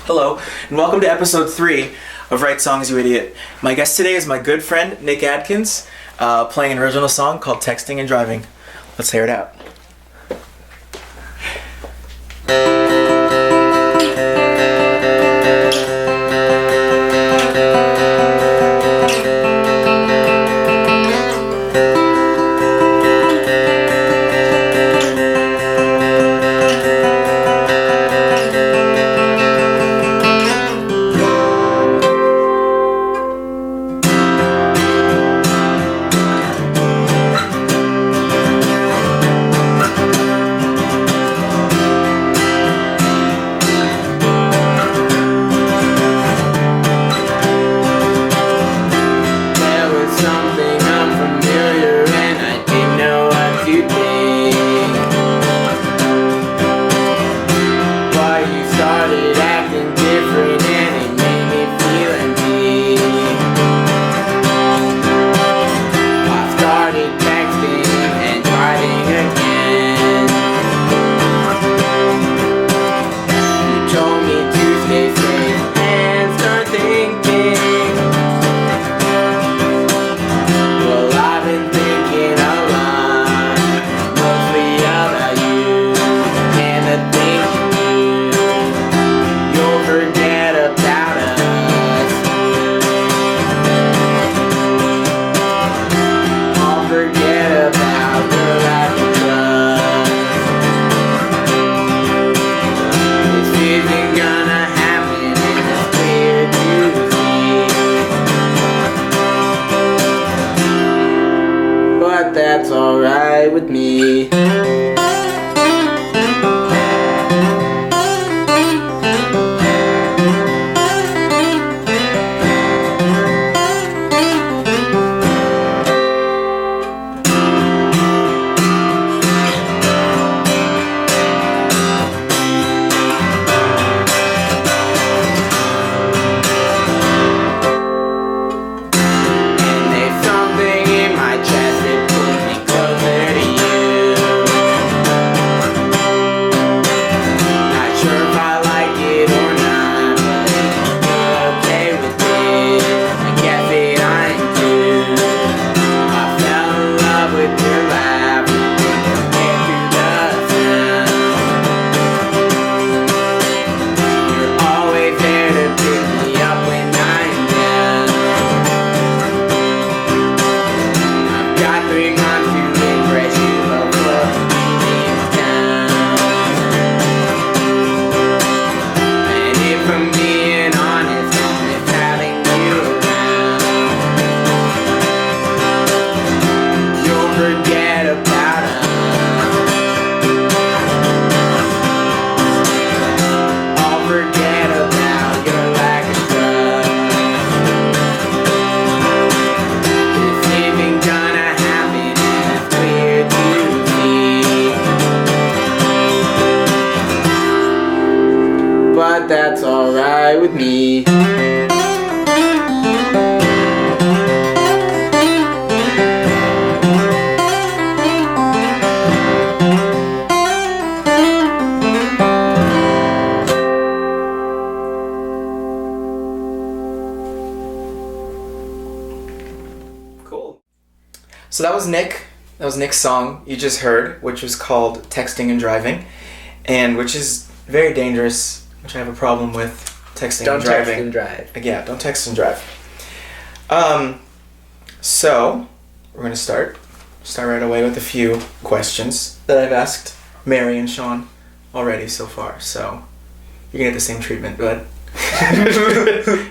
Hello, and welcome to episode 3 of Write Songs, You Idiot. My guest today is my good friend, Nic Adkins, playing an original song called Texting and Driving. Let's hear it out. That's alright with me. But that's alright with me. Cool. So that was Nic. That was Nic's song you just heard, which was called Texting and Driving, and which is very dangerous, which I have a problem with. Texting and driving. Don't text and drive. Yeah, don't text and drive. So we're gonna start right away with a few questions that I've asked Mary and Sean already so far. So you're gonna get the same treatment, bud.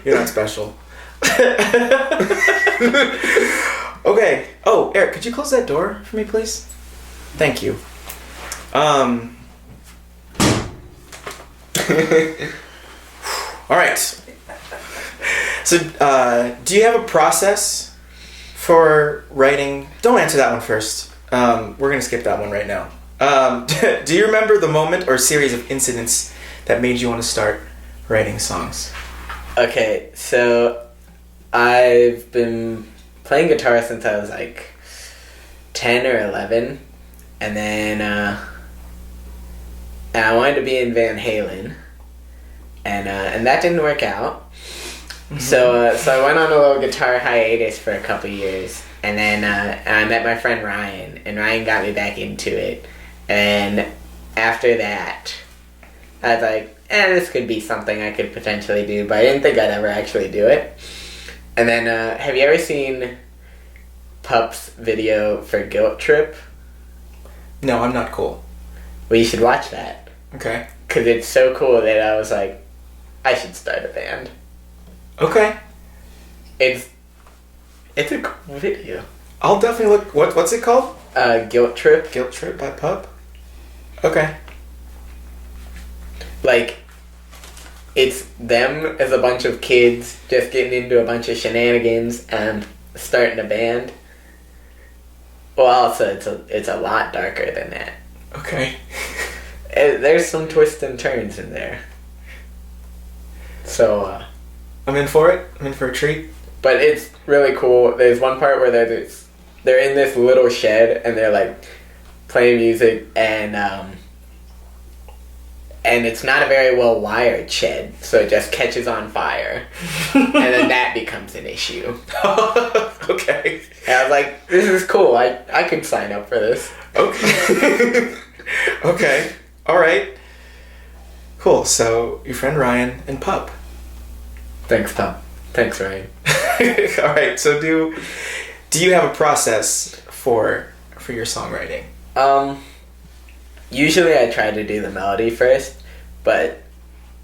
You're not special. Okay. Oh, Eric, could you close that door for me, please? Thank you. All right. So, do you have a process for writing? Don't answer that one first. We're gonna skip that one right now. Do you remember the moment or series of incidents that made you want to start writing songs? Okay, so I've been playing guitar since I was like 10 or 11, and then and I wanted to be in Van Halen, and that didn't work out. So I went on a little guitar hiatus for a couple years, and then I met my friend Ryan, and Ryan got me back into it. And after that, I was like, this could be something I could potentially do, but I didn't think I'd ever actually do it. And then, have you ever seen Pup's video for Guilt Trip? No, I'm not cool. Well, you should watch that. Okay. Because it's so cool that I was like, I should start a band. Okay. It's a cool video. I'll definitely look. What's it called? Guilt Trip. Guilt Trip by Pup? Okay. Like, it's them as a bunch of kids just getting into a bunch of shenanigans and starting a band. Well, also, it's a lot darker than that. Okay. There's some twists and turns in there. So, I'm in for it. I'm in for a treat. But it's really cool. There's one part where they're in this little shed and they're like playing music and it's not a very well wired shed, so it just catches on fire. And then that becomes an issue. Okay. And I was like, this is cool. I could sign up for this. Okay. Okay. All right. Cool. So your friend Ryan and Pup. Thanks, Pup. Thanks, Ryan. All right. So do you have a process for your songwriting? Usually I try to do the melody first, but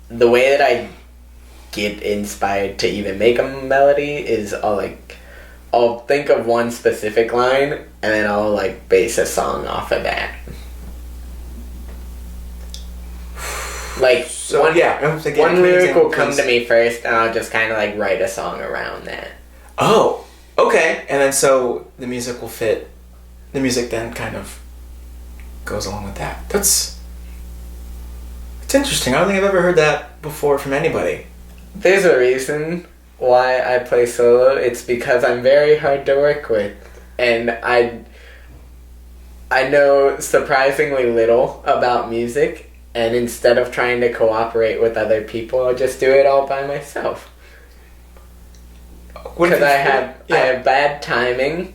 the way that I get inspired to even make a melody is I'll think of one specific line and then I'll like base a song off of that. Like one lyric will come to me first and I'll just kind of like write a song around that. Oh, okay. And then so the music will fit. The music then kind of goes along with that. It's interesting. I don't think I've ever heard that before from anybody. There's a reason why I play solo. It's because I'm very hard to work with, and I know surprisingly little about music, and instead of trying to cooperate with other people, I'll just do it all by myself. Because I have bad timing.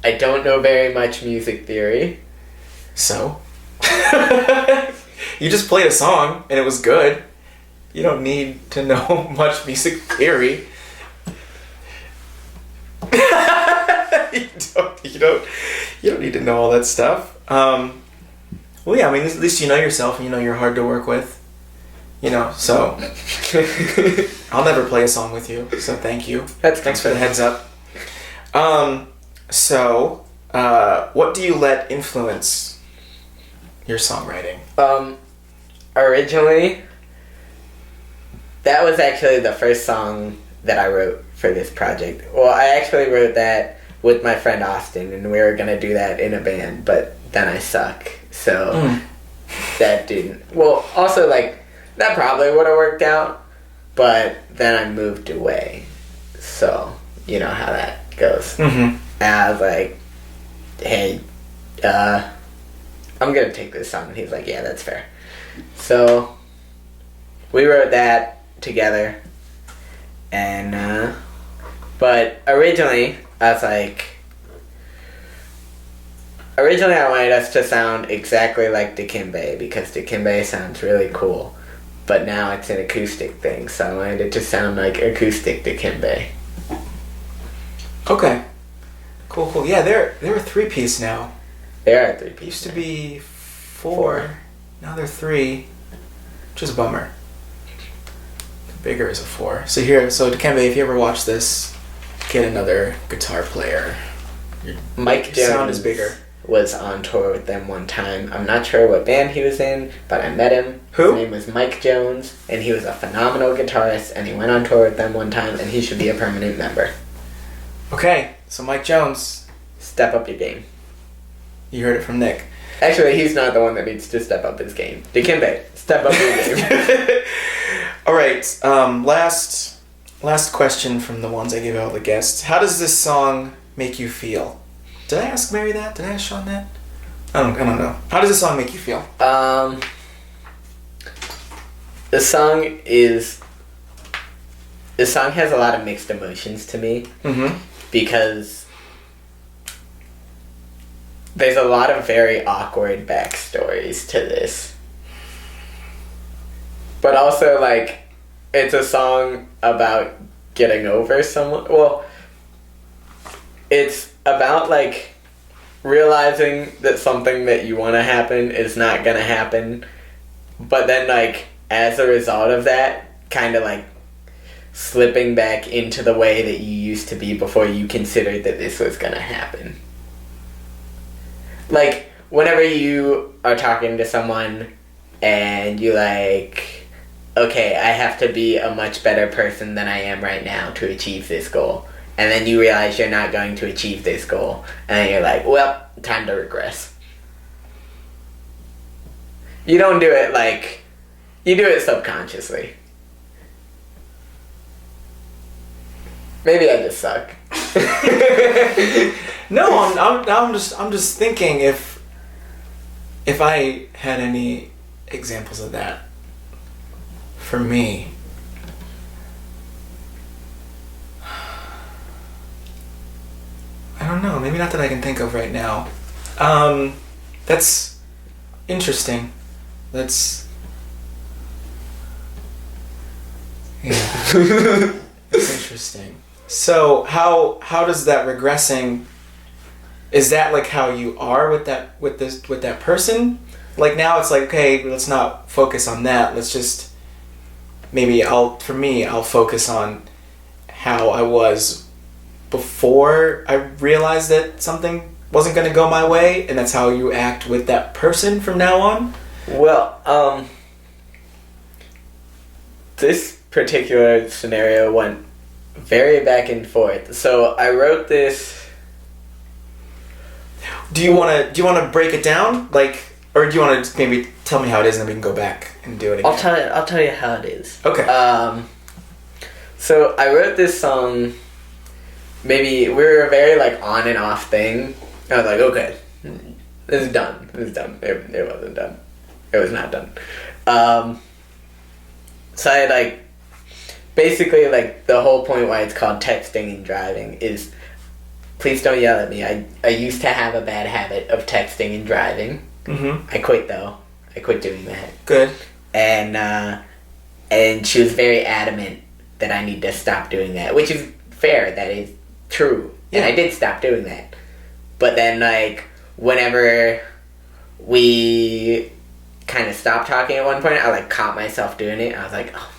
I don't know very much music theory. So? You just played a song and it was good. You don't need to know much music theory. You don't need to know all that stuff. Well, yeah, I mean, at least you know yourself and you know you're hard to work with. So I'll never play a song with you, so thank you. Thanks for the heads up. So, what do you let influence your songwriting? Originally, that was actually the first song that I wrote for this project. Well, I actually wrote that with my friend Austin, and we were gonna do that in a band, but then I suck, so that didn't. Well, also, like, that probably would have worked out, but then I moved away, so you know how that goes. Mm-hmm. And I was like, hey, I'm gonna take this song. And he's like, yeah, that's fair. So we wrote that together, and but originally I wanted us to sound exactly like Dikembe because Dikembe sounds really cool, but now it's an acoustic thing, so I wanted it to sound like acoustic Dikembe. Okay. Cool. Yeah, they're a 3-piece now. They are a 3-piece. Used to be 4. Now they're 3, which is a bummer. Bigger is a 4. So Dikembe, if you ever watch this, get another guitar player. Mike Your Jones sound is bigger. Was on tour with them one time. I'm not sure what band he was in, but I met him. Who? His name was Mike Jones, and he was a phenomenal guitarist, and he went on tour with them one time, and he should be a permanent member. Okay, so Mike Jones. Step up your game. You heard it from Nick. Actually, he's not the one that needs to step up his game. Dikembe, step up your game. All right, last question from the ones I give all the guests. How does this song make you feel? Did I ask Mary that? Did I ask Sean that? I don't know. How does this song make you feel? This song has a lot of mixed emotions to me. Mm-hmm. Because there's a lot of very awkward backstories to this. But also, like, it's a song about getting over someone. Well, it's about, like, realizing that something that you want to happen is not going to happen. But then, like, as a result of that, kind of, like, slipping back into the way that you used to be before you considered that this was going to happen. Like, whenever you are talking to someone and you're like, okay, I have to be a much better person than I am right now to achieve this goal. And then you realize you're not going to achieve this goal. And then you're like, well, time to regress. You don't do it like, you do it subconsciously. Maybe I just suck. No, I'm just thinking if I had any examples of that for me. I don't know. Maybe not that I can think of right now. That's interesting. That's yeah. That's interesting. So how does that regressing? Is that like how you are with that person? Like now it's like, okay, let's not focus on that. Let's just I'll focus on how I was before I realized that something wasn't going to go my way, and that's how you act with that person from now on? Well, this particular scenario went very back and forth. So I wrote this. Do you want to break it down, like, or do you want to maybe tell me how it is, and then we can go back and do it again? I'll tell you how it is. Okay. So I wrote this song. Maybe we were a very like on and off thing. I was like, okay, this is done. This is done. It wasn't done. It was not done. So I like. Basically, like, the whole point why it's called texting and driving is, please don't yell at me. I used to have a bad habit of texting and driving. Mm-hmm. I quit, though. I quit doing that. Good. And she was very adamant that I need to stop doing that, which is fair. That is true. Yeah. And I did stop doing that. But then, like, whenever we kind of stopped talking at one point, I, like, caught myself doing it. I was like, oh.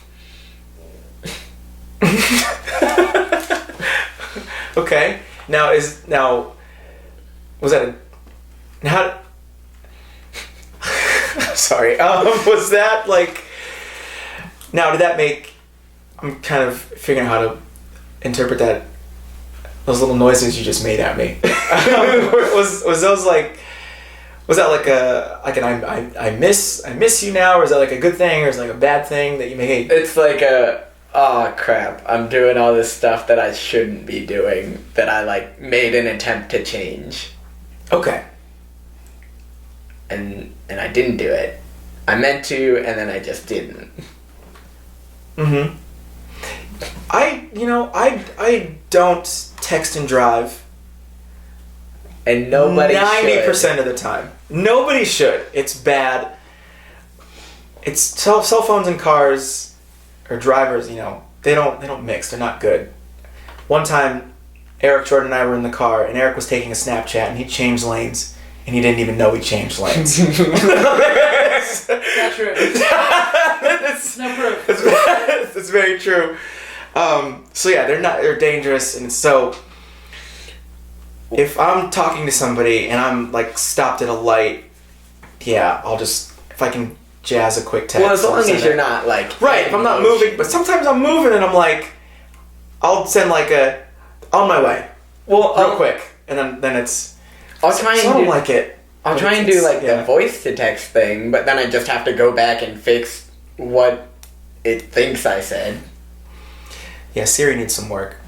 Okay. Was that how? Sorry. Was that like? Now, did that make? I'm kind of figuring out how to interpret that. Those little noises you just made at me. Was those like? Was that like an I miss you now, or is that like a good thing, or is it like a bad thing that you may hate? It's like a. Oh crap, I'm doing all this stuff that I shouldn't be doing, that I like made an attempt to change. Okay. And I didn't do it. I meant to, and then I just didn't. Mm-hmm. I don't text and drive. And nobody 90% of the time. Nobody should. It's bad. It's cell phones and cars. Or drivers, they don't mix. They're not good. One time, Eric Jordan and I were in the car, and Eric was taking a Snapchat, and he changed lanes, and he didn't even know he changed lanes. Not true. It's no proof. It's very true. So yeah, they're dangerous, and so if I'm talking to somebody and I'm like stopped at a light, yeah, I'll just, if I can jazz a quick text. Well, as long as you're not like right. If I'm not moving, but sometimes I'm moving and I'm like, I'll send like a on my way. Well, real quick, and then it's. I'll try and I don't like it. I'll try and do like the voice to text thing, but then I just have to go back and fix what it thinks I said. Yeah, Siri needs some work.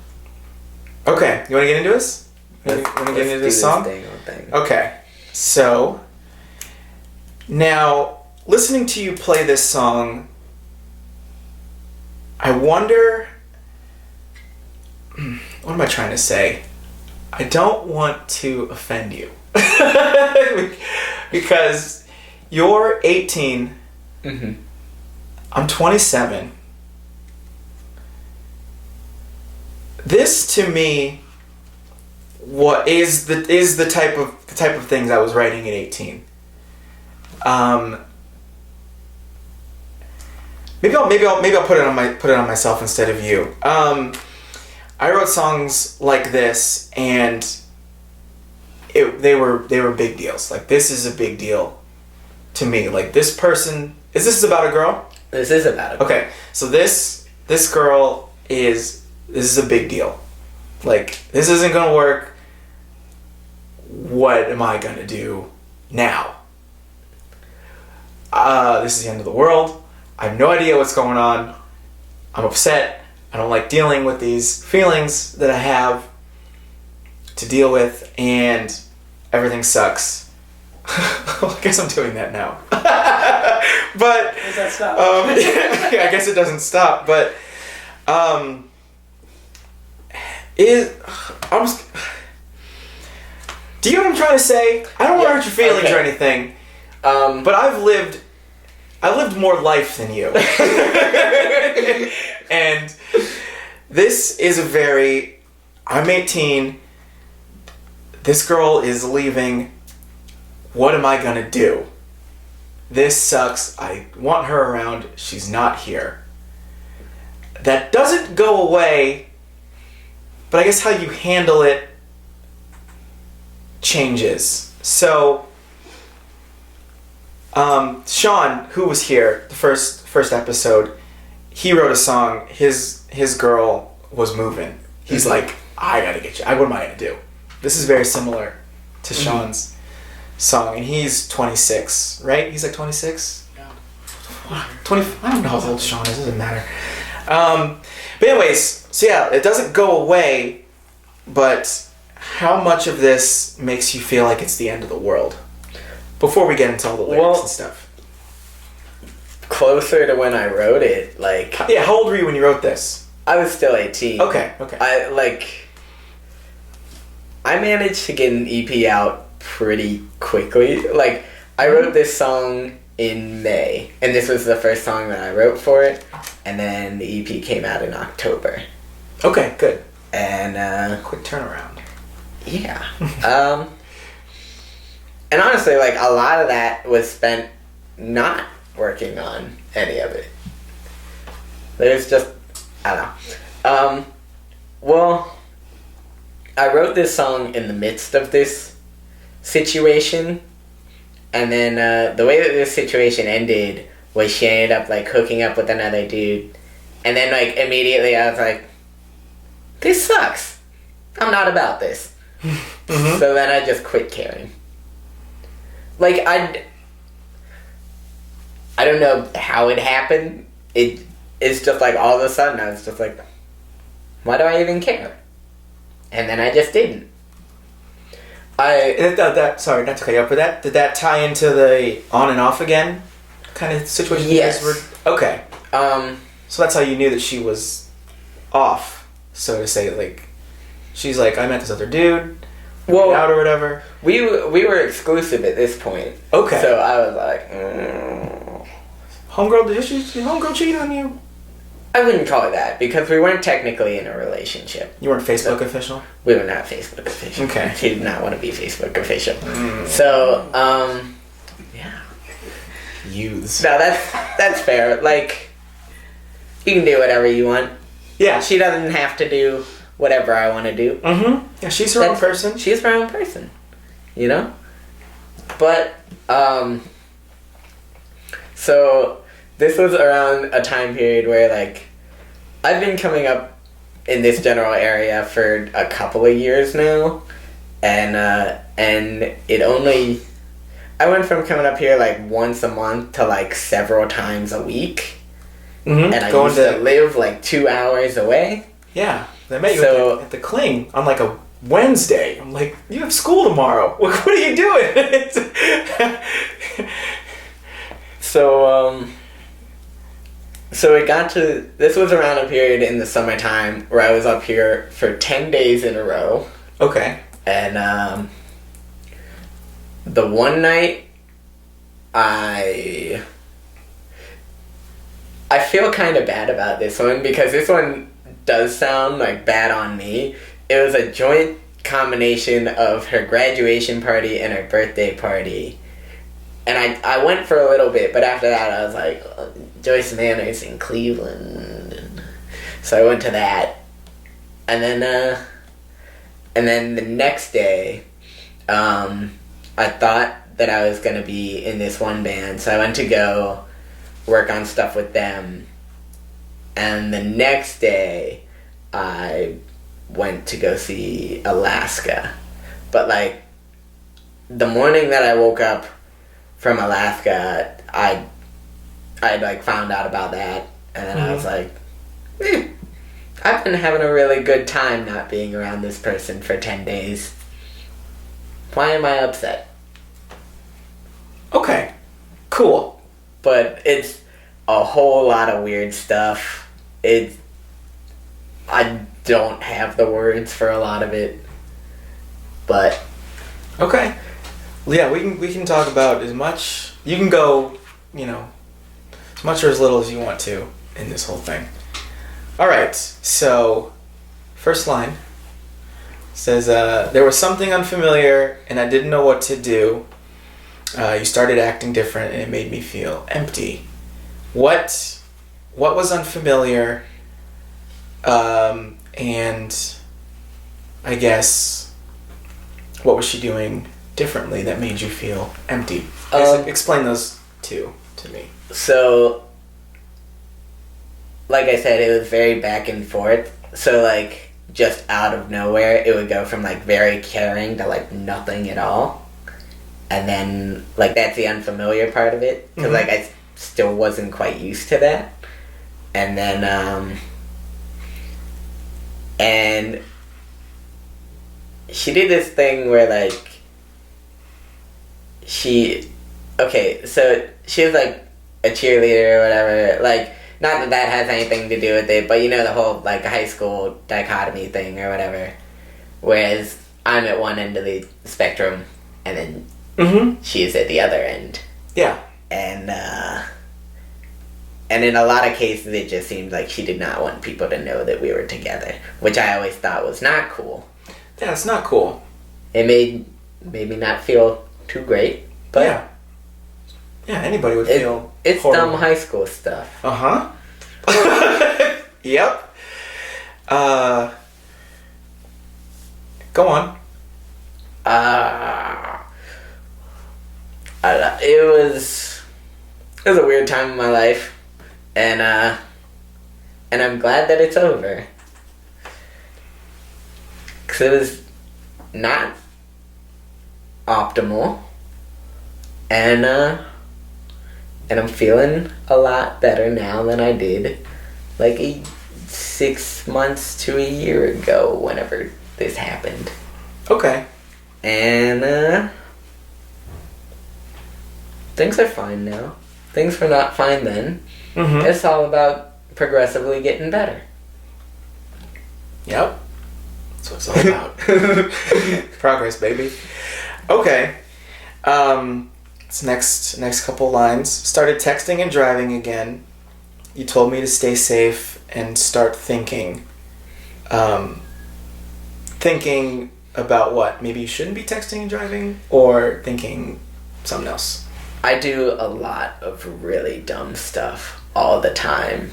Okay, you want to get into this? Want to get into this song? Thing. Okay, so now listening to you play this song I wonder, what am I trying to say? I don't want to offend you. Because you're 18, I'm 27. This to me, what is the type of things I was writing at 18. Maybe I'll put it on myself instead of you. I wrote songs like this, and they were big deals. Like, this is a big deal to me. Like, this person, is this about a girl? This is about a girl. Okay, so this girl this is a big deal. Like, this isn't gonna work. What am I gonna do now? This is the end of the world. I have no idea what's going on. I'm upset. I don't like dealing with these feelings that I have to deal with, and everything sucks. Well, I guess I'm doing that now. But does that stop? I guess it doesn't stop. But do you know what I'm trying to say? I don't want to hurt your feelings or anything. But I've lived more life than you. And this is I'm 18, this girl is leaving, what am I gonna do? This sucks, I want her around, she's not here. That doesn't go away, but I guess how you handle it changes. So, Sean, who was here the first episode, he wrote a song. His girl was moving. He's like, I gotta get you. What am I gonna do? This is very similar to Sean's song, and he's 26, right? He's like 26. Yeah. 20. I don't know how old Sean is. It doesn't matter. But anyways, so yeah, it doesn't go away. But how much of this makes you feel like it's the end of the world? Before we get into all the lyrics and stuff. Closer to when I wrote it, like... Yeah, how old were you when you wrote this? I was still 18. Okay. I managed to get an EP out pretty quickly. Like, I wrote this song in May, and this was the first song that I wrote for it, and then the EP came out in October. Okay, good. And, quick turnaround. Yeah. And honestly, like, a lot of that was spent not working on any of it. There's just, I don't know. Well, I wrote this song in the midst of this situation, and then the way that this situation ended was she ended up, like, hooking up with another dude, and then, like, immediately I was like, this sucks. I'm not about this. So then I just quit caring. Like, I don't know how it happened. It's just like all of a sudden I was just like, why do I even care? And then I just didn't. Sorry, not to cut you off, but did that tie into the on and off again kind of situation? Yes. Okay. So that's how you knew that she was off, so to say. Like, she's like, I met this other dude. Well, out or whatever. We were exclusive at this point. Okay. So I was like, Homegirl cheated on you? I wouldn't call it that, because we weren't technically in a relationship. You weren't Facebook official? We were not Facebook official. Okay. She did not want to be Facebook official. So, yeah. Youths. No, that's fair. Like, you can do whatever you want. Yeah. She doesn't have to do whatever I want to do. Yeah, she's her own person. She's her own person. You know? But, so, this was around a time period where, like, I've been coming up in this general area for a couple of years now, and it only... I went from coming up here, like, once a month to, like, several times a week. And I used to live, like, 2 hours away. Yeah. They met you at the Cling on, like, a Wednesday. I'm like, you have school tomorrow. What are you doing? So, So it got to, this was around a period in the summertime where I was up here for 10 days in a row. Okay. And the one night I feel kind of bad about this one because this one does sound like bad on me. It was a joint combination of her graduation party and her birthday party. And I went for a little bit, but after that I was like, Joyce Manor's in Cleveland. And so I went to that. And then the next day, I thought that I was going to be in this one band. So I went to go work on stuff with them. And the next day, I went to go see Alaska. But, like, the morning that I woke up from Alaska, I like, found out about that. And then I was like, I've been having a really good time not being around this person for 10 days. Why am I upset? Okay. Cool. But it's a whole lot of weird stuff. I don't have the words for a lot of it. But Okay. Yeah, we can talk about as much. You can go, as much or as little as you want to in this whole thing. All right. So, first line says, there was something unfamiliar and I didn't know what to do. You started acting different and it made me feel empty. What was unfamiliar? And I guess what was she doing differently that made you feel empty? Explain those two to me. So, like I said, it was very back and forth. So, like, just out of nowhere, it would go from, like, very caring to, like, nothing at all. And then, like, that's the unfamiliar part of it. Because, like, I still wasn't quite used to that. And then, and she did this thing where, like, so she was, like, a cheerleader or whatever. Like, not that has anything to do with it, but the whole, like, high school dichotomy thing or whatever. Whereas I'm at one end of the spectrum, and then she's at the other end. Yeah. And in a lot of cases, it just seemed like she did not want people to know that we were together, which I always thought was not cool. Yeah, it's not cool. It made me not feel too great, but yeah, anybody would feel. It's horrible. dumb high school stuff. Yep. Go on. It was a weird time in my life, and I'm glad that it's over. 'Cause it was not optimal, and I'm feeling a lot better now than I did, like 6 months to a year ago, whenever this happened. Okay. And things are fine now. Things were not fine then. It's all about progressively getting better. Yep. That's what it's all about. Progress, baby. Okay. It's next couple lines. Started texting and driving again. You told me to stay safe and start thinking. Thinking about what? Maybe you shouldn't be texting and driving, or thinking something else. I do a lot of really dumb stuff all the time.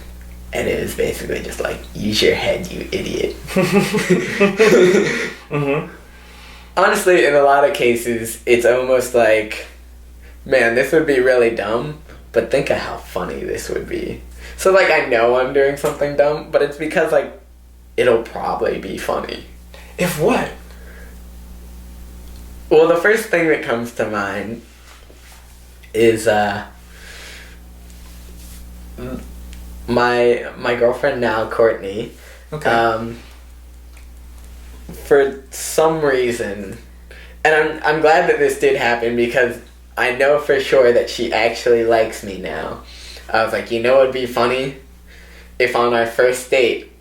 And it is basically just like, use your head, you idiot. Honestly, in a lot of cases, it's almost like, man, this would be really dumb, but think of how funny this would be. So, like, I know I'm doing something dumb, but it's because, like, it'll probably be funny. If what? Well, the first thing that comes to mind is, my girlfriend now, Courtney, Okay. for some reason, and I'm glad that this did happen because I know for sure that she actually likes me now. I was like, what would be funny? if on our first date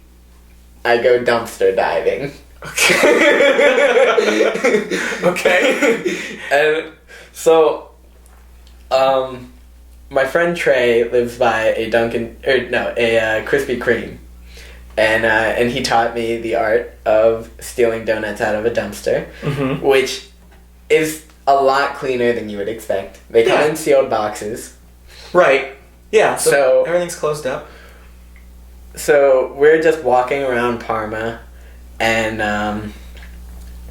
I go dumpster diving. Okay. And so, my friend Trey lives by a Krispy Kreme, and he taught me the art of stealing donuts out of a dumpster, which is a lot cleaner than you would expect. They come in sealed boxes. Right. Yeah. So everything's closed up. So we're just walking around Parma, and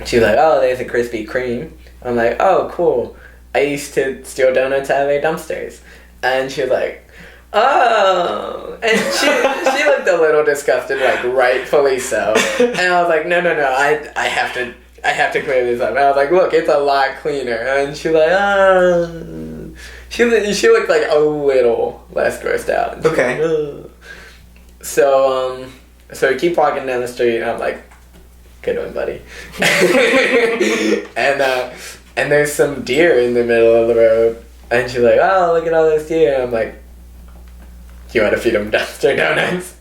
she's like, "Oh, there's a Krispy Kreme." I'm like, "Oh, cool. I used to steal donuts out of their dumpsters." And she was like, "Oh," and she looked a little disgusted, like rightfully so. And I was like, "No, I have to clear this up." And I was like, "Look, it's a lot cleaner." And she was like, "Oh." She looked like a little less grossed out. And Okay. Like, "Ugh." So we keep walking down the street, and I'm like, "Good one, buddy." and there's some deer in the middle of the road, and she's like, "Oh, look at all those deer." And I'm like, "Do you want to feed them dumpster donuts?"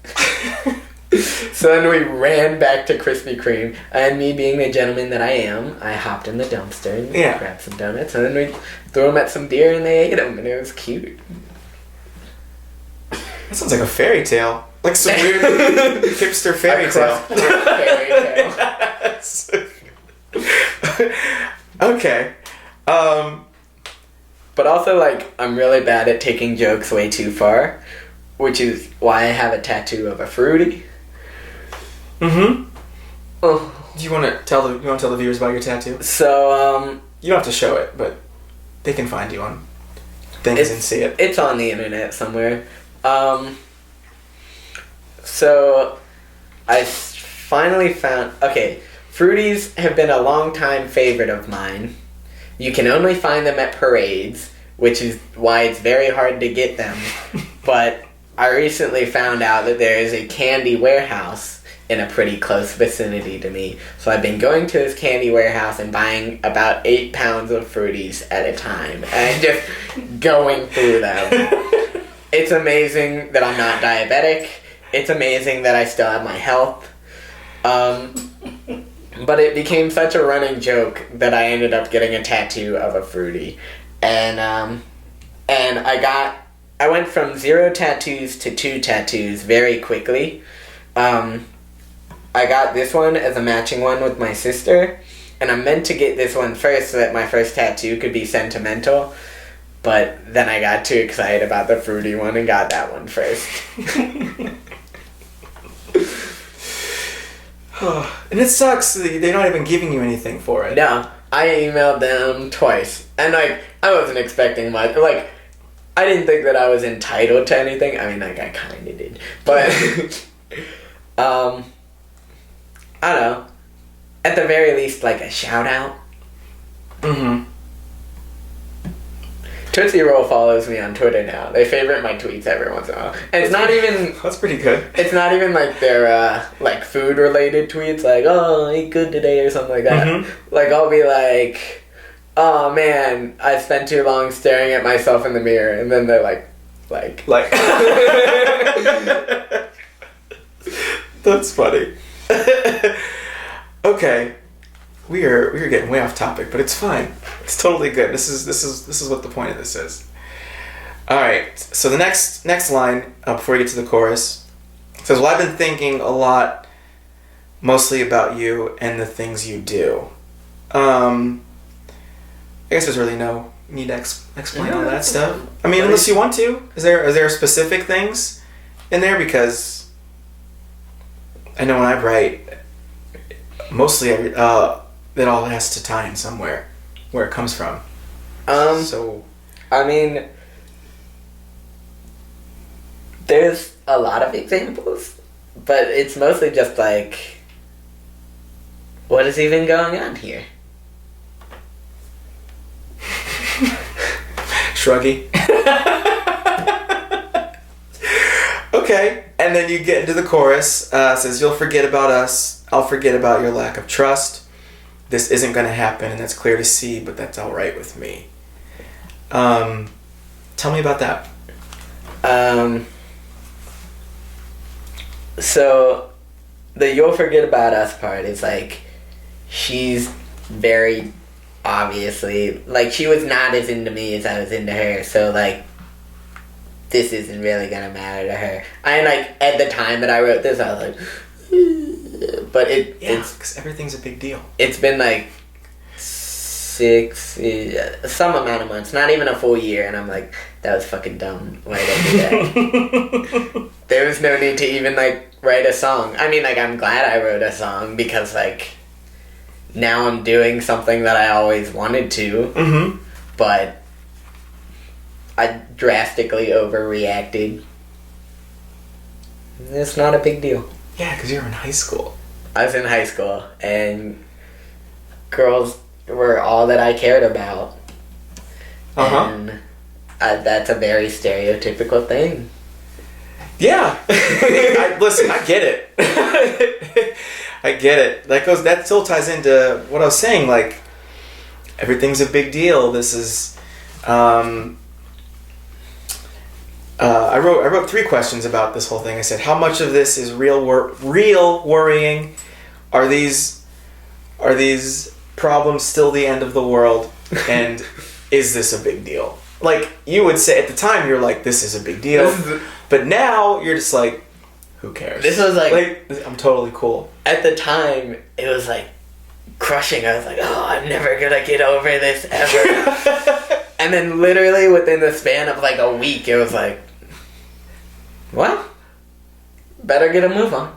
So then we ran back to Krispy Kreme, and me being the gentleman that I am, I hopped in the dumpster and grabbed some donuts, and then we threw them at some deer, and they ate them, and it was cute. That sounds like a fairy tale. Like some weird hipster fairy tale. Okay. But also, like, I'm really bad at taking jokes way too far, which is why I have a tattoo of a fruity. Mm-hmm. Oh. Do you want to tell the viewers about your tattoo? So, you don't have to show it, but they can find you on things and see it. It's on the internet somewhere. So, I finally found... Okay, fruities have been a long-time favorite of mine. You can only find them at parades, which is why it's very hard to get them. But I recently found out that there is a candy warehouse in a pretty close vicinity to me. So I've been going to this candy warehouse and buying about 8 pounds of fruities at a time. And just going through them. It's amazing that I'm not diabetic. It's amazing that I still have my health. But it became such a running joke that I ended up getting a tattoo of a fruity. And I went from 0 tattoos to 2 tattoos very quickly. I got this one as a matching one with my sister, and I meant to get this one first so that my first tattoo could be sentimental, but then I got too excited about the fruity one and got that one first. And it sucks. They're not even giving you anything for it. No, I emailed them twice, and like I wasn't expecting much. Like I didn't think that I was entitled to anything. I mean, like I kind of did, but I don't know. At the very least, like a shout out. Mm-hmm. Tootsie Roll follows me on Twitter now. They favorite my tweets every once in a while. And it's not even... That's pretty good. It's not even like their, like, food-related tweets, like, "Oh, I ate good today," or something like that. Mm-hmm. Like, I'll be like, "Oh, man, I spent too long staring at myself in the mirror." And then they're like... That's funny. Okay. We are getting way off topic, but it's fine. It's totally good. This is what the point of this is. All right. So the next line before we get to the chorus says, "Well, I've been thinking a lot, mostly about you and the things you do." I guess there's really no need to explain all that stuff. I mean, unless you want to. Is there specific things in there? Because I know when I write, mostly it all has to tie in somewhere where it comes from. So, I mean, there's a lot of examples, but it's mostly just like, what is even going on here? Shruggy. Okay, and then you get into the chorus. Says, "You'll forget about us. I'll forget about your lack of trust. This isn't going to happen, and that's clear to see, but that's all right with me." Tell me about that. So, the "You'll Forget About Us" part is like, she's very obviously, like, she was not as into me as I was into her, so, like, this isn't really gonna matter to her. I, like, at the time that I wrote this, I was like, but it's... because everything's a big deal. It's been, like, some amount of months, not even a full year, and I'm like, that was fucking dumb. Why did I do that? There was no need to even, like, write a song. I mean, like, I'm glad I wrote a song, because, like, now I'm doing something that I always wanted to, but I drastically overreacted. It's not a big deal. Yeah, because you were in high school. I was in high school, and girls were all that I cared about. And that's a very stereotypical thing. Yeah. Listen, I get it. I get it. That still ties into what I was saying, like, everything's a big deal. This is I wrote 3 questions about this whole thing. I said, how much of this is real worrying? Are these problems still the end of the world? And is this a big deal? Like, you would say at the time, you're like, this is a big deal. But now you're just like, who cares? This was like I'm totally cool. At the time, it was like crushing. I was like, oh, I'm never gonna get over this ever. And then literally within the span of like a week, it was like, well, better get a move on.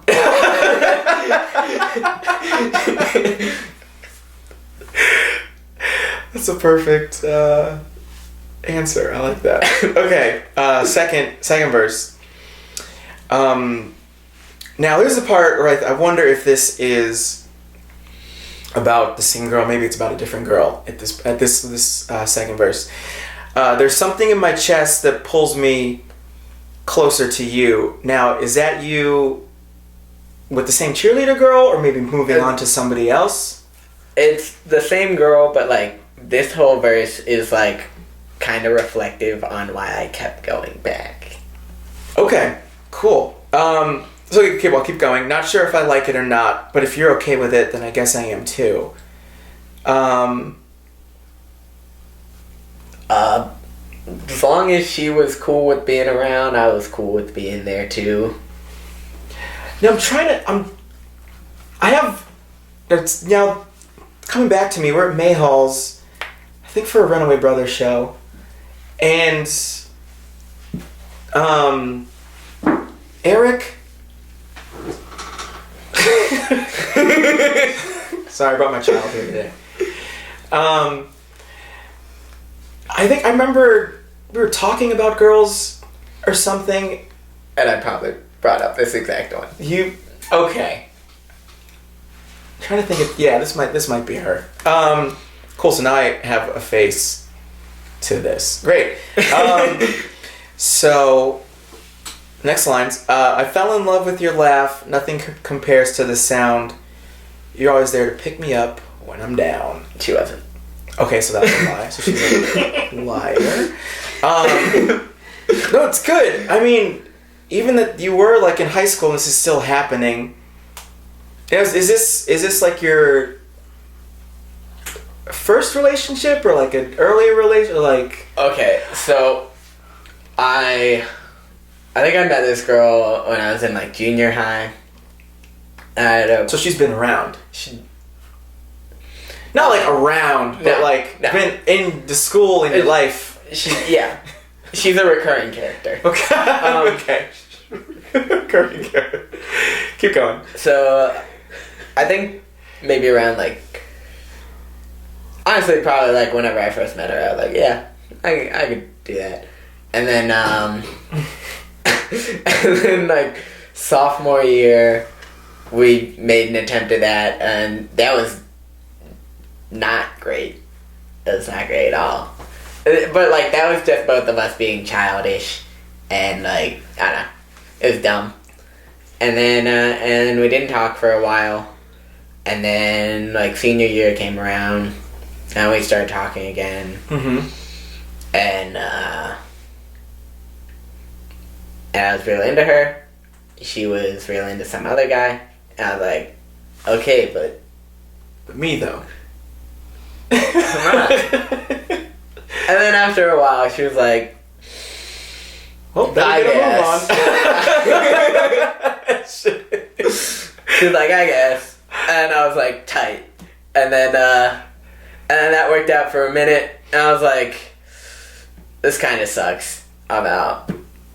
That's a perfect answer. I like that. Okay, second verse. Now there's the part where I wonder if this is about the same girl. Maybe it's about a different girl at this second verse. There's something in my chest that pulls me closer to you. Now, is that you with the same cheerleader girl, or maybe moving on to somebody else? It's the same girl, but like this whole verse is like kind of reflective on why I kept going back. Okay, cool. So okay, well, I'll keep going. Not sure if I like it or not, but if you're okay with it, then I guess I am too. As long as she was cool with being around, I was cool with being there too. Now it's now coming back to me. We're at Mayhall's, I think for a Runaway Brothers show, and Eric. Sorry, I brought my child here today. I remember we were talking about girls or something, and I probably brought up this exact one. Okay. I'm trying to think of, this might be her. Cool. So now I have a face to this. Great. So next lines. I fell in love with your laugh. Nothing compares to the sound. You're always there to pick me up when I'm down. She wasn't. Okay, so that's a lie. So she's a liar. No, it's good. I mean, even that you were like in high school and this is still happening. Is this like your first relationship or like an earlier relationship? Like, okay, so I think I met this girl when I was in like junior high. So she's been around. Not like around, but been in the school in your life. She's a recurring character. Okay. Okay. Recurring character. Keep going. So, I think maybe around like, honestly, probably like whenever I first met her, I was like, yeah, I could do that. And then, and then like sophomore year, we made an attempt at that, and that was not great. It was not great at all. But like that was just both of us being childish, and like I don't know, it was dumb. And then we didn't talk for a while, and then like senior year came around, and we started talking again. Mm-hmm. And I was really into her, she was real into some other guy. And I was like, okay, but me though. come on. And then after a while, she was like, well, better move on. she was like, I guess. And I was like, tight. And then that worked out for a minute. And I was like, this kind of sucks. I'm out.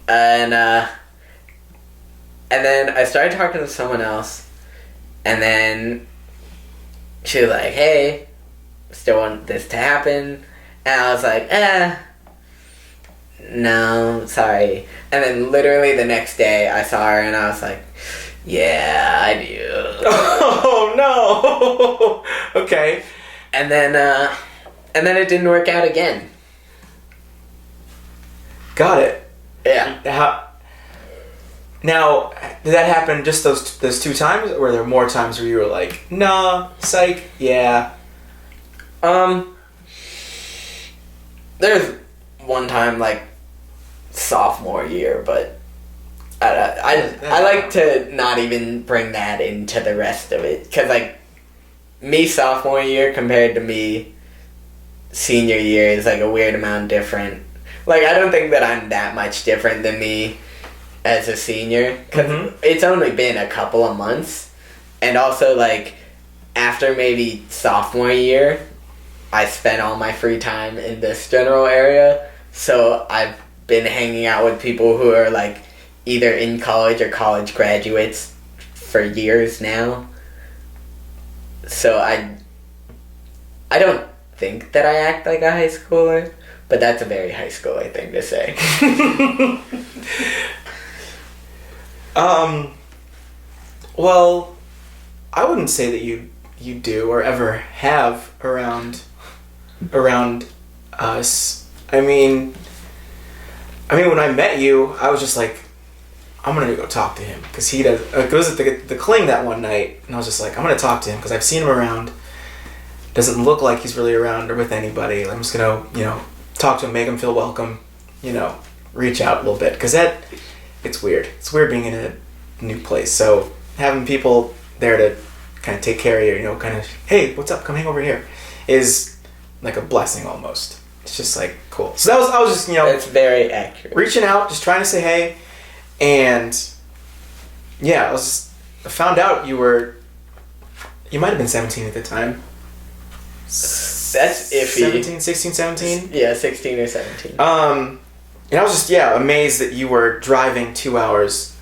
And then I started talking to someone else. And then she was like, hey, still want this to happen. And I was like, no, sorry. And then literally the next day I saw her and I was like, yeah, I do. Oh no. Okay. And then it didn't work out again. Got it. Yeah. Now, did that happen just those 2 times, or were there more times where you were like, nah, psych, yeah? There's one time like sophomore year, but I like to not even bring that into the rest of it, because like me sophomore year compared to me senior year is like a weird amount different. Like I don't think that I'm that much different than me as a senior, because it's only been a couple of months, and also like after maybe sophomore year I spent all my free time in this general area, so I've been hanging out with people who are like either in college or college graduates for years now. So I don't think that I act like a high schooler, but that's a very high schooler thing to say. Well, I wouldn't say that you do or ever have around us. I mean, when I met you, I was just like, I'm gonna go talk to him, because he goes at the Cling that one night, and I was just like, I'm gonna talk to him because I've seen him around. Doesn't look like he's really around or with anybody. I'm just gonna, talk to him, make him feel welcome, reach out a little bit, because it's weird. It's weird being in a new place. So having people there to kind of take care of you, kind of, hey, what's up? Come hang over here, is like a blessing almost. It's just like cool. So I was just, That's very accurate. Reaching out, just trying to say hey, and yeah, I found out you might have been 17 at the time. That's iffy. 16, 17? Yeah, 16 or 17. And I was just, amazed that you were driving 2 hours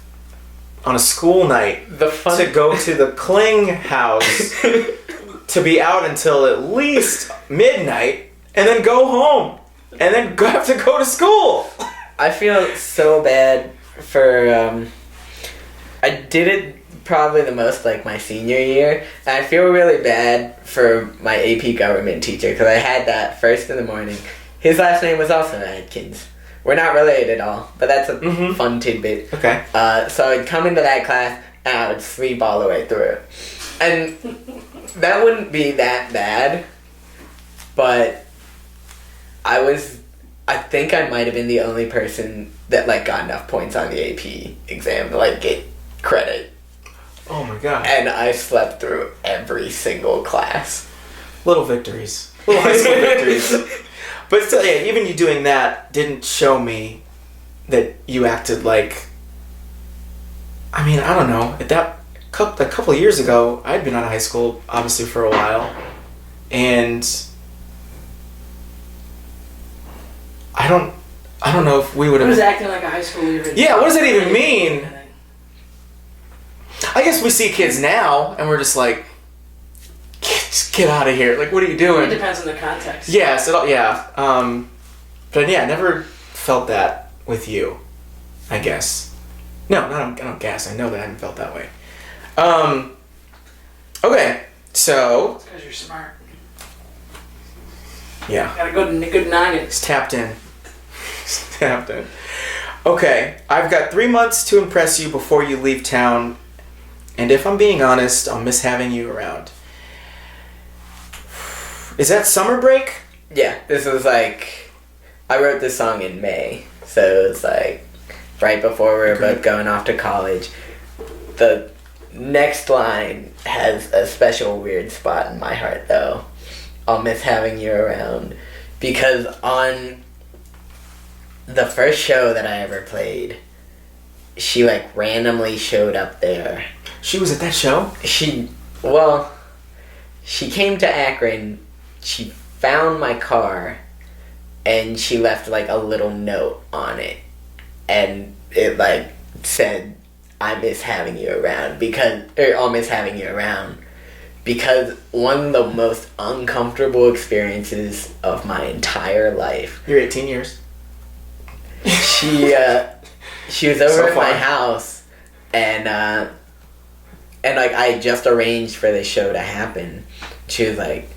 on a school night to go to the Cling house to be out until at least midnight and then go home and then have to go to school. I feel so bad for, I did it probably the most like my senior year, and I feel really bad for my AP government teacher, because I had that first in the morning. His last name was also Adkins. We're not related at all, but that's a fun tidbit. Okay. So I'd come into that class and I would sleep all the way through. And that wouldn't be that bad, but I think I might have been the only person that like got enough points on the AP exam to like get credit. Oh my god. And I slept through every single class. Little victories. Little high school victories. But still, yeah, even you doing that didn't show me that you acted like... I mean, I don't know. A couple of years ago, I'd been out of high school, obviously, for a while. And... I don't know if we would have... What does acting like a high school even... Yeah, what does that even mean? I guess we see kids now, and we're just like... Just get out of here. Like, what are you doing? It depends on the context. Yeah, but yeah, I never felt that with you, I guess. No, I don't guess. I know that I haven't felt that way. Okay, so... It's because you're smart. Yeah. Got a good noggin. It's tapped in. It's tapped in. Okay, I've got 3 months to impress you before you leave town, and if I'm being honest, I'll miss having you around. Is that summer break? Yeah, this was like... I wrote this song in May, so it was like right before we were both going off to college. the next line has a special weird spot in my heart, though. I'll miss having you around. Because on the first show that I ever played, she, like, randomly showed up there. She was at that show? She came to Akron, she found my car, and she left, like, a little note on it. And it, like, said, I miss having you around, I'll miss having you around. Because one of the most uncomfortable experiences of my entire life. You're 18 years. She was over at my house, and like, I had just arranged for the show to happen. She was like,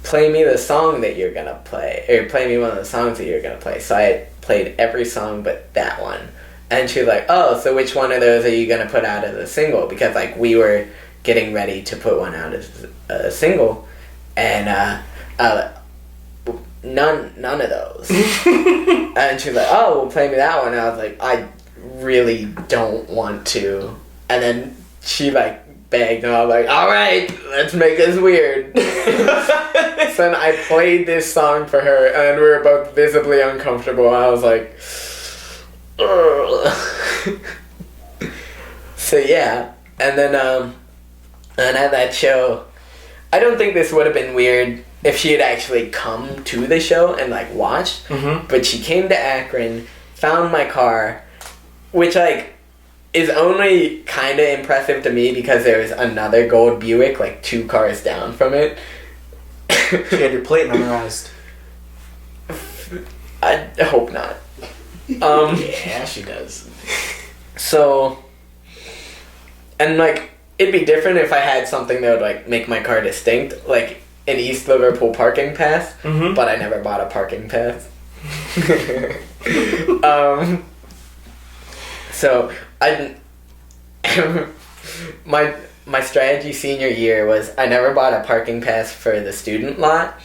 play me the song that you're gonna play, or play me one of the songs that you're gonna play. So I played every song but that one. And she was like, oh, so which one of those are you gonna put out as a single? Because, like, we were getting ready to put one out as a single, and none of those. And she was like, oh, well, play me that one. And I was like, I really don't want to. And then she, like, begged, and I was like, alright, let's make this weird. So then I played this song for her, and we were both visibly uncomfortable. I was like, ugh. So yeah, and then and at that show, I don't think this would have been weird if she had actually come to the show and, like, watched. Mm-hmm. But she came to Akron, found my car, which, like, is only kind of impressive to me because there was another gold Buick, like, 2 cars down from it. She had your plate memorized. I hope not. Yeah, she does. So, and, like, it'd be different if I had something that would, like, make my car distinct, like an East Liverpool parking pass, Mm-hmm. but I never bought a parking pass. So, my strategy senior year was I never bought a parking pass for the student lot,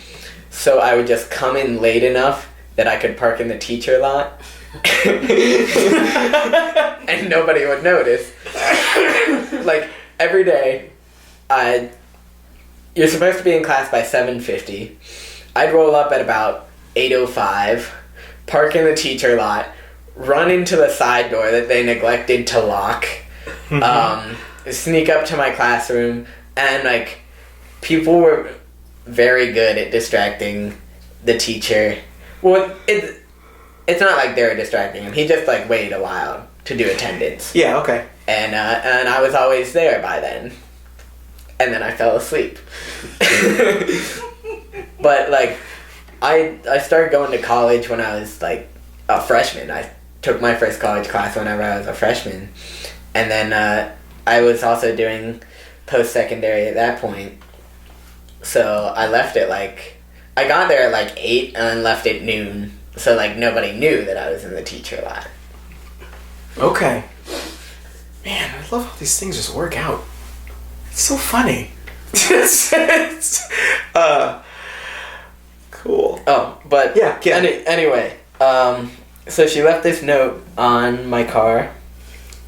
so I would just come in late enough that I could park in the teacher lot. And nobody would notice. Like, every day, you're supposed to be in class by 7:50. I'd roll up at about 8:05, park in the teacher lot, run into the side door that they neglected to lock, sneak up to my classroom, and, like, people were very good at distracting the teacher. Well, it's not like they were distracting him. He just, like, waited a while to do attendance. Yeah, okay. And I was always there by then. And then I fell asleep. But, like, I started going to college when I was, like, a freshman. I took my first college class whenever I was a freshman. And then I was also doing post-secondary at that point. So I left at, like, I got there at, like, 8 and then left at noon. So, like, nobody knew that I was in the teacher lot. Okay. Man, I love how these things just work out. It's so funny. Cool. Oh, but Yeah. Anyway, so she left this note on my car,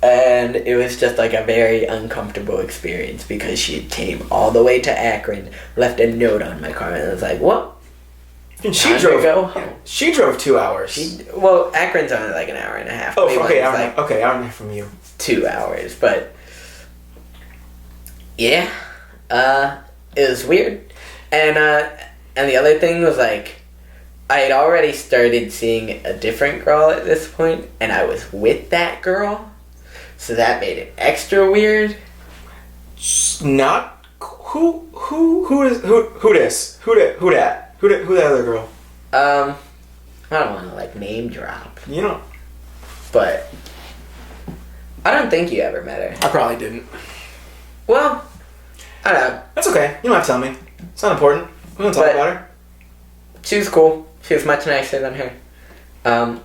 and it was just, like, a very uncomfortable experience because she came all the way to Akron, left a note on my car, and I was like, what? And she Time to drove. go home. She drove 2 hours. Well, Akron's only like an hour and a half. Oh, Maybe okay, it's hour, like hour and a half from you. 2 hours, but yeah, it was weird, and the other thing was, like, I had already started seeing a different girl at this point, and I was with that girl, so that made it extra weird. Not who that other girl? I don't want to, like, name drop, You know, but I don't think you ever met her. I probably didn't. Well, I don't know. That's okay. You don't have to tell me. It's not important. We don't talk But- about her. She was cool. She was much nicer than her.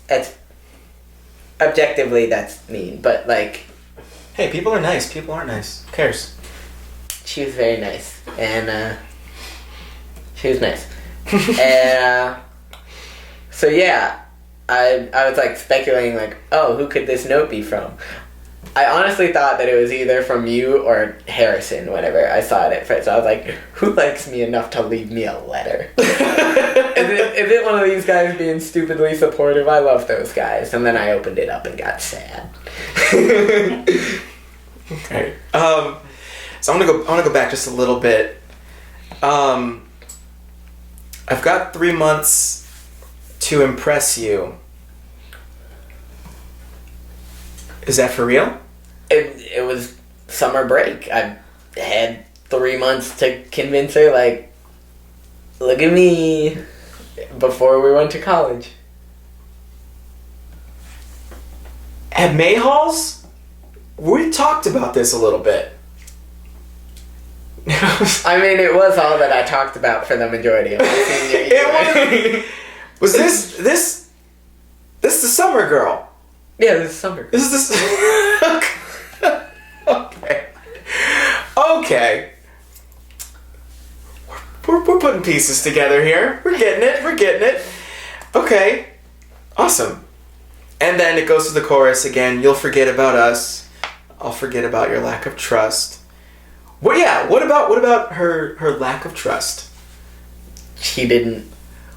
It's objectively, that's mean, but, like, Hey, people are nice. People aren't nice. Who cares? she was very nice, and she was nice. And so yeah, I was, like, speculating, like, oh, who could this note be from? I honestly thought that it was either from you or Harrison whenever I saw it at first. I was like, who likes me enough to leave me a letter? Is it one of these guys being stupidly supportive? I love those guys. And then I opened it up and got sad. Okay. So I want to go back just a little bit. I've got 3 months to impress you. Is that for real? It was summer break. I had 3 months to convince her, like, look at me, before we went to college. At Mayhall's? We talked about this a little bit. I mean, it was all that I talked about for the majority of my senior year. Was this the summer girl? Yeah, this is summer. This is this. Okay. We're putting pieces together here. We're getting it. Okay. Awesome. And then it goes to the chorus again. You'll forget about us. I'll forget about your lack of trust. Well, yeah. What about her lack of trust? She didn't.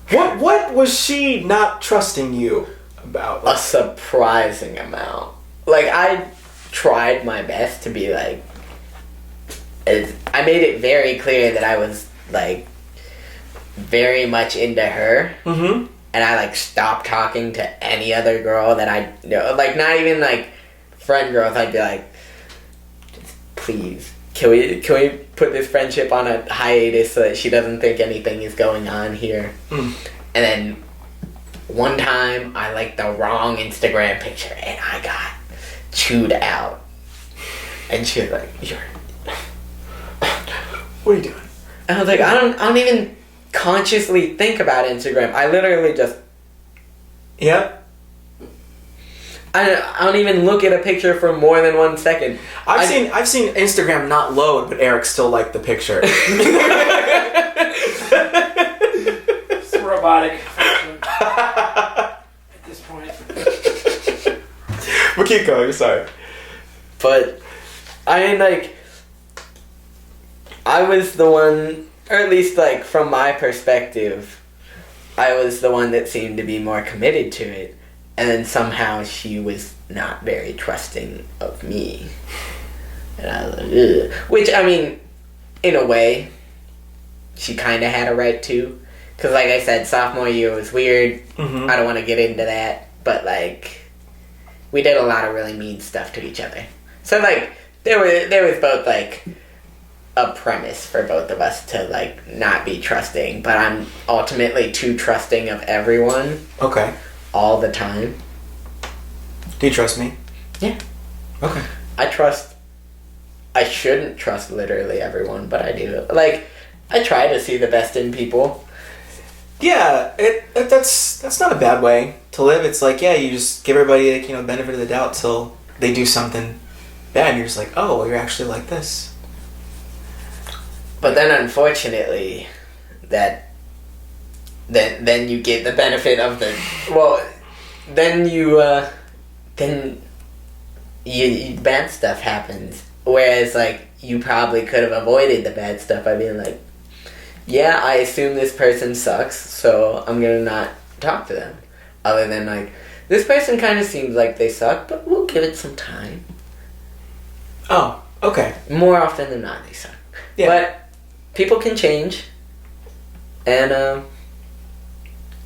What was she not trusting you about? A surprising amount. Like, I tried my best to be like. I made it very clear that I was like very much into her. Mm-hmm. And I like stopped talking to any other girl that I know. Like, not even like friend girls. I'd be like, please, can we put this friendship on a hiatus so that she doesn't think anything is going on here? Mm. And then one time I liked the wrong Instagram picture and I got chewed out. And she was like, What are you doing? And I was like, I don't even consciously think about Instagram. I literally just. Yep. I don't even look at a picture for more than 1 second. I've seen Instagram not load, but Eric still liked the picture. It's a robotic function at this point. But keep going. Sorry. But I mean, like, I was the one, or at least like from my perspective, I was the one that seemed to be more committed to it. And then somehow she was not very trusting of me. And I was like, ugh. Which, I mean, in a way, she kind of had a right to. Because like I said, sophomore year was weird. Mm-hmm. I don't want to get into that. But like, we did a lot of really mean stuff to each other. So like, there was both like a premise for both of us to like not be trusting. But I'm ultimately too trusting of everyone. Okay. All the time. Do you trust me? Yeah. Okay. I shouldn't trust literally everyone, but I do. Like, I try to see the best in people. Yeah, that's not a bad way to live. It's like, yeah, you just give everybody, like, benefit of the doubt till they do something bad, and you're just like, oh, well, you're actually like this. But then, unfortunately, then you get the benefit of the, well, then you bad stuff happens. Whereas, like, you probably could have avoided the bad stuff by being like, yeah, I assume this person sucks, so I'm gonna not talk to them. Other than, like, this person kind of seems like they suck, but we'll give it some time. Oh, okay. More often than not, they suck. Yeah. But people can change. And,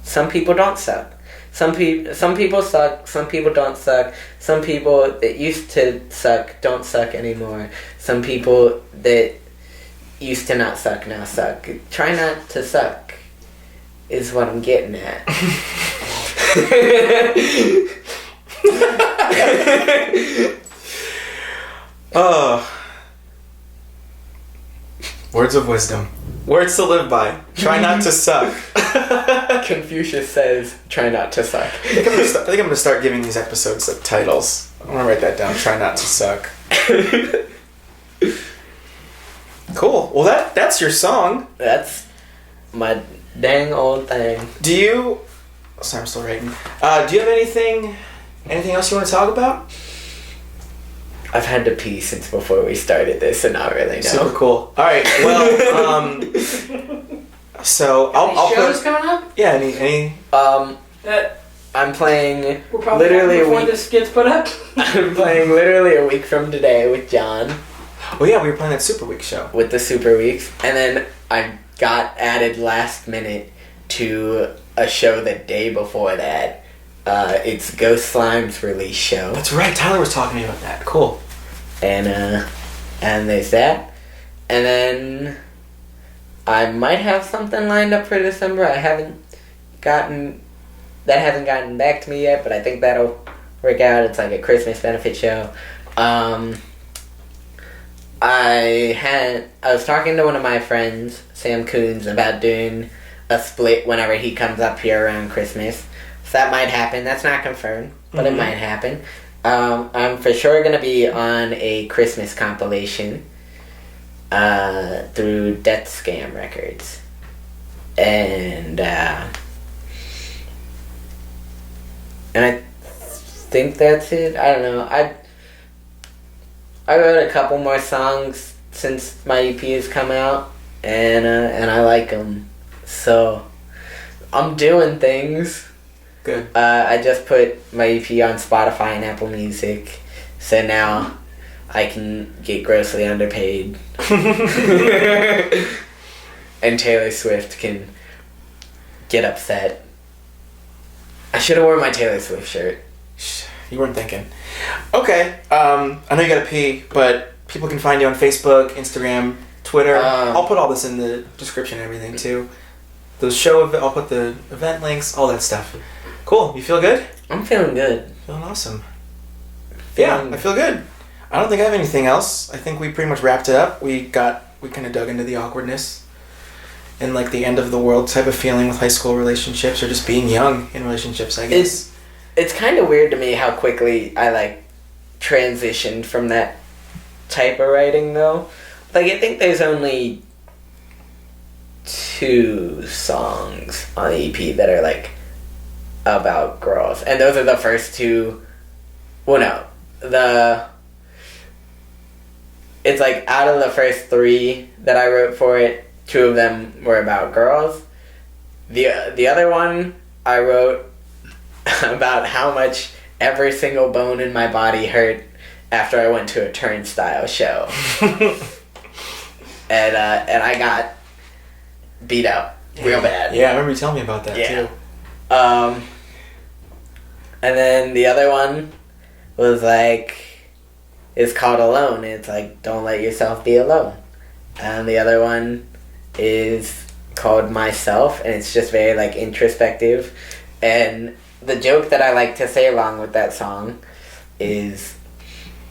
some people don't suck. Some people suck. Some people don't suck. Some people that used to suck don't suck anymore. Some people that used to not suck now suck. Try not to suck is what I'm getting at. Oh. Words of wisdom. Words to live by. Try not to suck. Confucius says, try not to suck. I think I'm gonna start giving these episodes titles. I'm gonna write that down. Try not to suck. Cool. Well, that's your song. That's my dang old thing. Do you... Sorry, I'm still writing. Do you have anything else you want to talk about? I've had to pee since before we started this, and not really know. Super cool. All right. Well, so I'll shows put. coming up? Yeah. Any. That I'm playing we're probably literally a before week. this gets put up. I'm playing literally a week from today with John Oh yeah, we were playing that Super Week show. with the Super Weeks, and then I got added last minute to a show the day before that. It's Ghost Slime's release show, That's right. Tyler was talking to me about that. Cool. and there's that, and then I might have something lined up for December. I haven't gotten back to me yet, but I think that'll work out. It's like a Christmas benefit show. I was talking to one of my friends, Sam Coons, about doing a split whenever he comes up here around Christmas. So that might happen. That's not confirmed, but it might happen. I'm for sure going to be on a Christmas compilation through Death Scam Records. And I think that's it. I don't know. I wrote a couple more songs since my EP has come out, and I like them. So I'm doing things. Good. I just put my EP on Spotify and Apple Music, so now I can get grossly underpaid. And Taylor Swift can get upset. I should have worn my Taylor Swift shirt. You weren't thinking. Okay. I know you gotta pee, but people can find you on Facebook, Instagram, Twitter. I'll put all this in the description and everything too. I'll put the event links, all that stuff. Cool. You feel good? I'm feeling good. Feeling awesome. Yeah, I feel good. I don't think I have anything else. I think we pretty much wrapped it up. We kind of dug into the awkwardness and like the end of the world type of feeling with high school relationships or just being young in relationships, I guess. It's kind of weird to me how quickly I like transitioned from that type of writing though. Like I think there's only 2 songs on the EP that are like about girls, and those are the first 2. Well, no, it's like out of the first 3 that I wrote for it, 2 of them were about girls. The other one I wrote about how much every single bone in my body hurt after I went to a Turnstile show. and I got beat up real bad. Yeah, I remember you telling me about that too. And then the other one was like, it's called Alone. It's like, don't let yourself be alone. And the other one is called Myself, and it's just very like introspective. And the joke that I like to say along with that song is,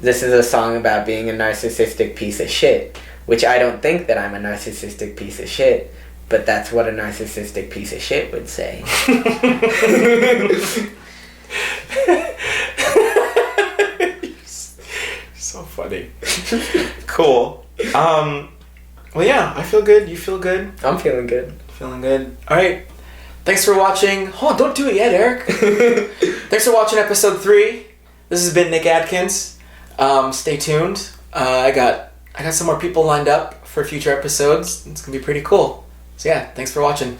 this is a song about being a narcissistic piece of shit, which I don't think that I'm a narcissistic piece of shit, but that's what a narcissistic piece of shit would say. So funny. Cool. Well, yeah, I feel good. You feel good? I'm feeling good. Feeling good. All right. Thanks for watching. Hold on, don't do it yet, Eric. Thanks for watching episode 3. This has been Nic Adkins. Stay tuned. I got some more people lined up for future episodes. It's gonna be pretty cool. So yeah, thanks for watching.